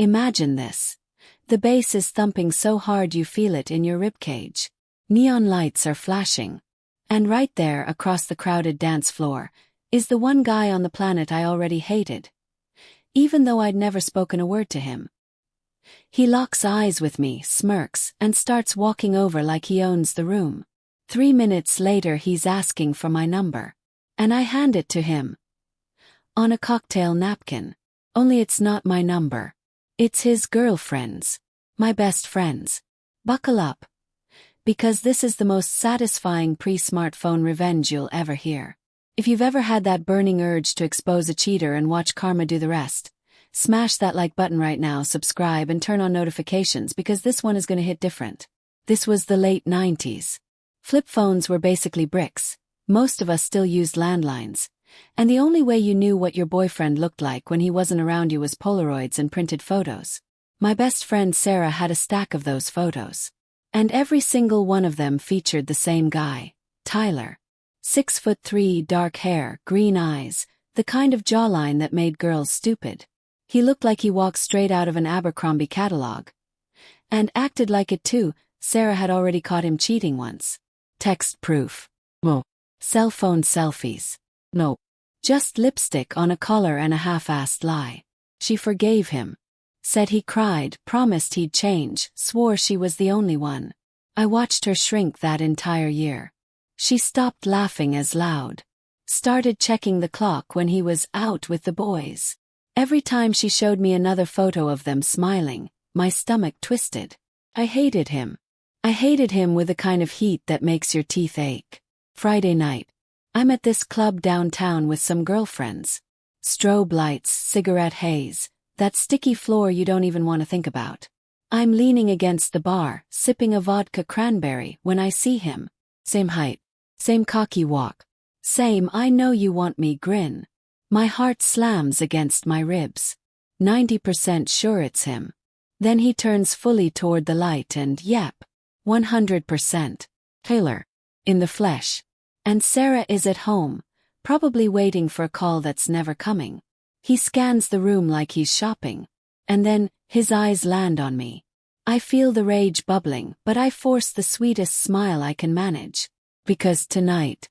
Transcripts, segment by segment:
Imagine this. The bass is thumping so hard you feel it in your ribcage. Neon lights are flashing. And right there, across the crowded dance floor, is the one guy on the planet I already hated. Even though I'd never spoken a word to him. He locks eyes with me, smirks, and starts walking over like he owns the room. 3 minutes later he's asking for my number. And I hand it to him. On a cocktail napkin. Only it's not my number. It's his girlfriend's. My best friend's. Buckle up. Because this is the most satisfying pre-smartphone revenge you'll ever hear. If you've ever had that burning urge to expose a cheater and watch karma do the rest, smash that like button right now, subscribe and turn on notifications because this one is going to hit different. This was the late 90s. Flip phones were basically bricks. Most of us still used landlines. And the only way you knew what your boyfriend looked like when he wasn't around you was Polaroids and printed photos. My best friend Sarah had a stack of those photos. And every single one of them featured the same guy, Tyler. 6'3", dark hair, green eyes, the kind of jawline that made girls stupid. He looked like he walked straight out of an Abercrombie catalog. And acted like it too. Sarah had already caught him cheating once. Text proof. No. Cell phone selfies. No. Just lipstick on a collar and a half-assed lie. She forgave him. Said he cried, promised he'd change, swore she was the only one. I watched her shrink that entire year. She stopped laughing as loud. Started checking the clock when he was out with the boys. Every time she showed me another photo of them smiling, my stomach twisted. I hated him. I hated him with the kind of heat that makes your teeth ache. Friday night. I'm at this club downtown with some girlfriends. Strobe lights, cigarette haze, that sticky floor you don't even want to think about. I'm leaning against the bar, sipping a vodka cranberry when I see him. Same height. Same cocky walk. Same I know you want me grin. My heart slams against my ribs. 90% sure it's him. Then he turns fully toward the light and yep. 100%. Taylor. In the flesh. And Sarah is at home, probably waiting for a call that's never coming. He scans the room like he's shopping. And then, his eyes land on me. I feel the rage bubbling, but I force the sweetest smile I can manage. Because tonight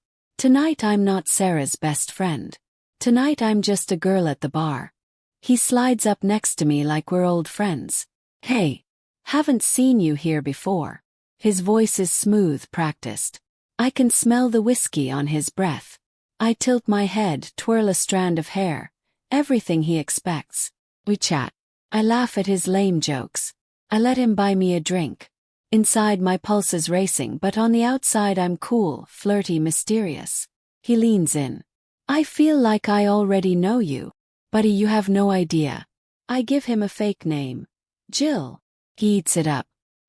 I'm not Sarah's best friend. Tonight I'm just a girl at the bar. He slides up next to me like we're old friends. Hey. Haven't seen you here before. His voice is smooth, practiced. I can smell the whiskey on his breath. I tilt my head, twirl a strand of hair. Everything he expects. We chat. I laugh at his lame jokes. I let him buy me a drink. Inside my pulse is racing, but on the outside I'm cool, flirty, mysterious. He leans in. I feel like I already know you. Buddy, you have no idea. I give him a fake name. Jill. He eats it up.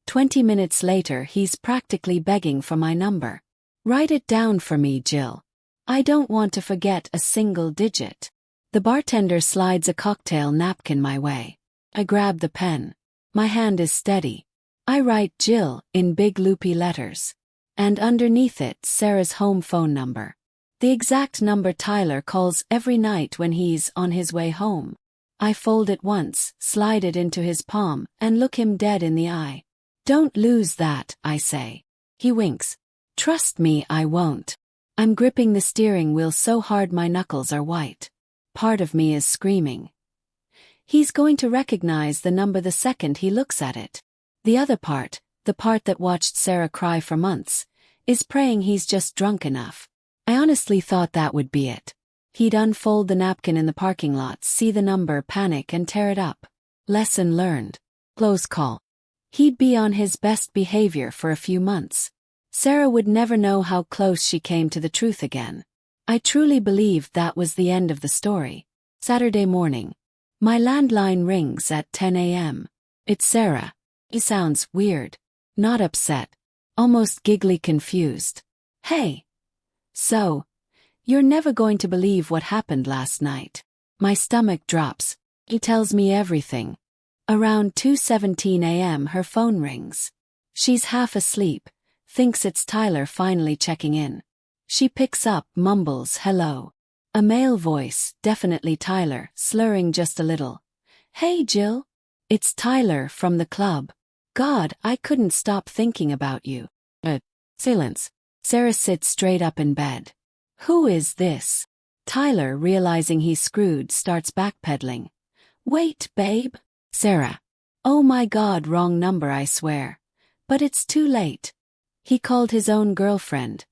20 minutes later he's practically begging for my number. Write it down for me, Jill. I don't want to forget a single digit. The bartender slides a cocktail napkin my way. I grab the pen. My hand is steady. I write Jill in big loopy letters. And underneath it, Sarah's home phone number. The exact number Tyler calls every night when he's on his way home. I fold it once, slide it into his palm, and look him dead in the eye. Don't lose that, I say. He winks. Trust me, I won't. I'm gripping the steering wheel so hard my knuckles are white. Part of me is screaming. He's going to recognize the number the second he looks at it. The other part, the part that watched Sarah cry for months, is praying he's just drunk enough. I honestly thought that would be it. He'd unfold the napkin in the parking lot, see the number, panic and tear it up. Lesson learned. Close call. He'd be on his best behavior for a few months. Sarah would never know how close she came to the truth again. I truly believed that was the end of the story. Saturday morning. My landline rings at 10 a.m. It's Sarah. He sounds weird. Not upset. Almost giggly confused. Hey. So, you're never going to believe what happened last night. My stomach drops. He tells me everything. Around 2:17 a.m. her phone rings. She's half asleep, thinks it's Tyler finally checking in. She picks up, mumbles hello. A male voice, definitely Tyler, slurring just a little. Hey Jill. It's Tyler from the club. God, I couldn't stop thinking about you. Silence. Sarah sits straight up in bed. Who is this? Tyler, realizing he's screwed, starts backpedaling. Wait, babe. Sarah. Oh my God, wrong number, I swear. But it's too late. He called his own girlfriend,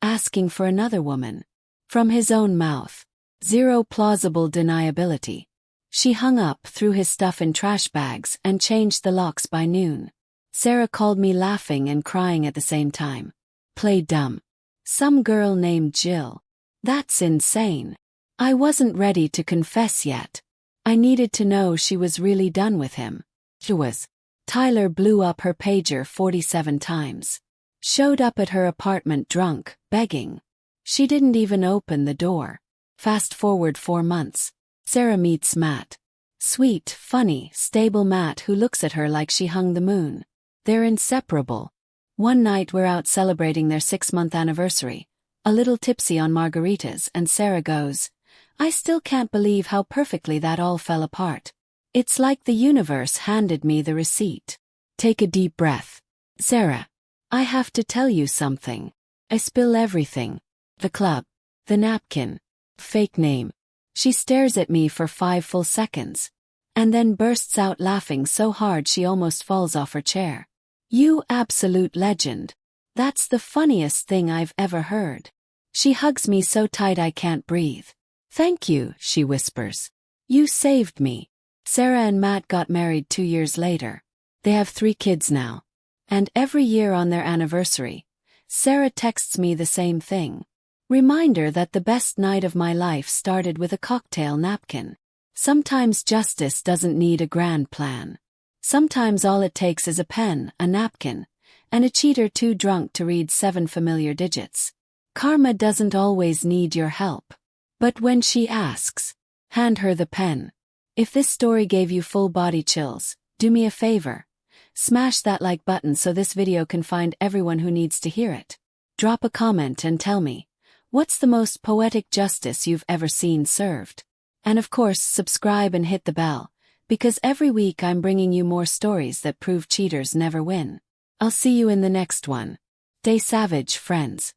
asking for another woman. From his own mouth. Zero plausible deniability. She hung up, threw his stuff in trash bags, and changed the locks by noon. Sarah called me, laughing and crying at the same time. Play dumb. Some girl named Jill. That's insane. I wasn't ready to confess yet. I needed to know she was really done with him. She was. Tyler blew up her pager 47 times. Showed up at her apartment drunk, begging. She didn't even open the door. Fast forward 4 months. Sarah meets Matt. Sweet, funny, stable Matt who looks at her like she hung the moon. They're inseparable. One night we're out celebrating their 6-month anniversary, a little tipsy on margaritas, and Sarah goes, I still can't believe how perfectly that all fell apart. It's like the universe handed me the receipt. Take a deep breath. Sarah. I have to tell you something. I spill everything. The club. The napkin. Fake name. She stares at me for 5 full seconds. And then bursts out laughing so hard she almost falls off her chair. You absolute legend. That's the funniest thing I've ever heard. She hugs me so tight I can't breathe. Thank you, she whispers. You saved me. Sarah and Matt got married 2 years later. They have 3 kids now. And every year on their anniversary, Sarah texts me the same thing. Reminder that the best night of my life started with a cocktail napkin. Sometimes justice doesn't need a grand plan. Sometimes all it takes is a pen, a napkin, and a cheater too drunk to read 7 familiar digits. Karma doesn't always need your help. But when she asks, hand her the pen. If this story gave you full body chills, do me a favor. Smash that like button so this video can find everyone who needs to hear it. Drop a comment and tell me, what's the most poetic justice you've ever seen served? And of course, subscribe and hit the bell, because every week I'm bringing you more stories that prove cheaters never win. I'll see you in the next one. Stay savage, friends.